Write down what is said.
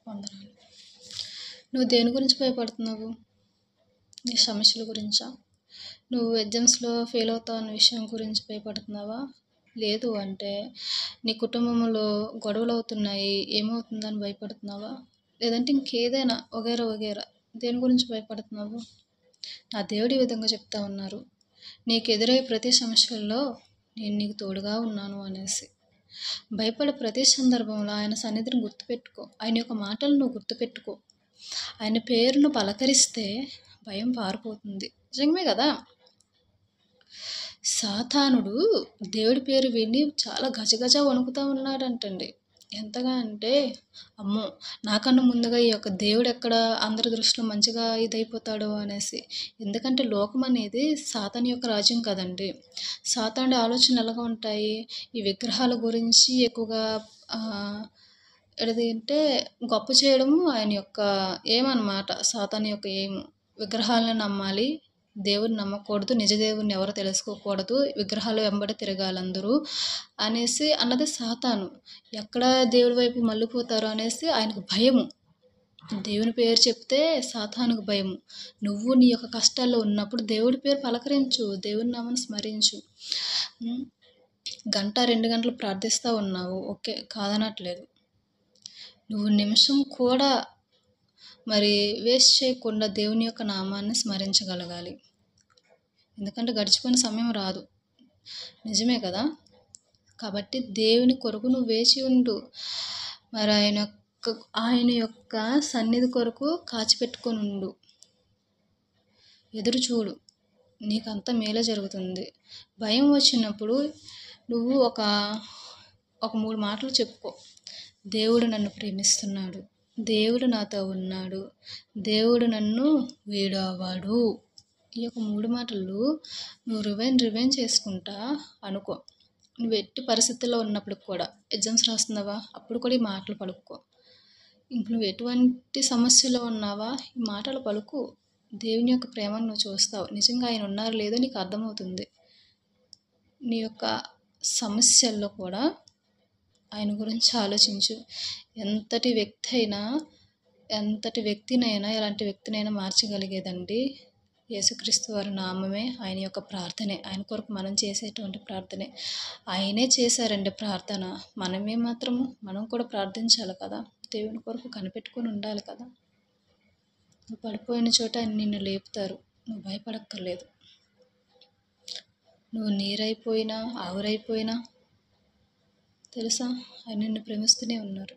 వందనాలు. నువ్వు దేని గురించి భయపడుతున్నావు? నీ సమస్యల గురించా? నువ్వు ఎగ్జామ్స్‌లో ఫెయిల్ అవుతావన్న విషయం గురించి భయపడుతున్నావా? లేదు అంటే నీ కుటుంబంలో గొడవలవుతున్నాయి, ఏమవుతుందని భయపడుతున్నావా? లేదంటే ఇంకేదైనా వగైరా వగైరా దేని గురించి భయపడుతున్నావు? నా దేవుడు ఈ విధంగా చెప్తా ఉన్నారు. నీకు ఎదురయ్యే ప్రతి సమస్యల్లో నేను నీకు తోడుగా ఉన్నాను అనేసి. భయపడే ప్రతి సందర్భంలో ఆయన సన్నిధిని గుర్తుపెట్టుకో. ఆయన యొక్క మాటలు నువ్వు గుర్తుపెట్టుకో. ఆయన పేరును పలకరిస్తే భయం పారిపోతుంది. నిజమే కదా! సాతానుడు దేవుడి పేరు విని చాలా గజగజ వణుకుతా ఉన్నాడంటండి. ఎంతగా అంటే, అమ్మో! నాకన్నా ముందుగా ఈ యొక్క దేవుడు ఎక్కడ అందరి దృష్టిలో మంచిగా ఇదైపోతాడో అనేసి. ఎందుకంటే లోకం అనేది సాతాను యొక్క రాజ్యం కదండి. సాతానుడి ఆలోచనలు ఎలాగా ఉంటాయి? ఈ విగ్రహాల గురించి ఎక్కువగా ఏది గొప్ప చేయడము ఆయన యొక్క ఏమనమాట. సాతాను యొక్క ఎయిము. విగ్రహాలను నమ్మాలి, దేవుడిని నమ్మకూడదు, నిజ దేవుడిని ఎవరో తెలుసుకోకూడదు, విగ్రహాల వెంబడి తిరగాలి అందరూ అనేసి అన్నది సాతాను. ఎక్కడ దేవుడి వైపు మళ్ళిపోతారో అనేసి ఆయనకు భయము. దేవుని పేరు చెప్తే సాతానుకు భయము. నువ్వు నీ యొక్క కష్టాల్లో ఉన్నప్పుడు దేవుడి పేరు పలకరించు, దేవుని నామాన్ని స్మరించు. గంట 2 గంటలు ప్రార్థిస్తూ ఉన్నావు, ఓకే, కాదనట్లేదు. నువ్వు నిమిషం కూడా మరి వేస్ట్ చేయకుండా దేవుని యొక్క నామాన్ని స్మరించగలగాలి. ఎందుకంటే గడిచిపోయిన సమయం రాదు. నిజమే కదా! కాబట్టి దేవుని కొరకు నువ్వు వేచి ఉండు. మరి ఆయన యొక్క సన్నిధి కొరకు కాచిపెట్టుకొని ఉండు. ఎదురు చూడు, నీకంతా మేలే జరుగుతుంది. భయం వచ్చినప్పుడు నువ్వు ఒక 3 మాటలు చెప్పుకో. దేవుడు నన్ను ప్రేమిస్తున్నాడు, దేవుడు నాతో ఉన్నాడు, దేవుడు నన్ను వీడవాడు. ఈ యొక్క 3 మాటలు నువ్వు రివైండ్ చేసుకుంటా అనుకో. నువ్వు ఎట్టి పరిస్థితుల్లో ఉన్నప్పుడు కూడా, ఎగ్జామ్స్ రాస్తున్నావా, అప్పుడు కూడా ఈ మాటలు పలుకో. ఇంక నువ్వు ఎటువంటి సమస్యలో ఉన్నావా, ఈ మాటలు పలుకు. దేవుని యొక్క ప్రేమను నువ్వు చూస్తావు. నిజంగా ఆయన ఉన్నారో లేదో నీకు అర్థమవుతుంది. నీ యొక్క సమస్యల్లో కూడా ఆయన గురించి ఆలోచించు. ఎంతటి వ్యక్తినైనా ఎలాంటి వ్యక్తినైనా మార్చగలిగేదండి యేసుక్రీస్తు వారి నామమే, ఆయన యొక్క ప్రార్థనే. ఆయన కొరకు మనం చేసేటువంటి ప్రార్థనే. ఆయనే చేశారండి ప్రార్థన. మనం కూడా ప్రార్థించాలి కదా! దేవుని కొరకు కనిపెట్టుకొని ఉండాలి కదా! నువ్వు పడిపోయిన చోట ఆయన నిన్ను లేపుతారు. నువ్వు భయపడక్కర్లేదు. నువ్వు నీరైపోయినా, ఆవిరైపోయినా తెలుసా, ఆయన నిన్ను ప్రేమిస్తూనే ఉన్నారు.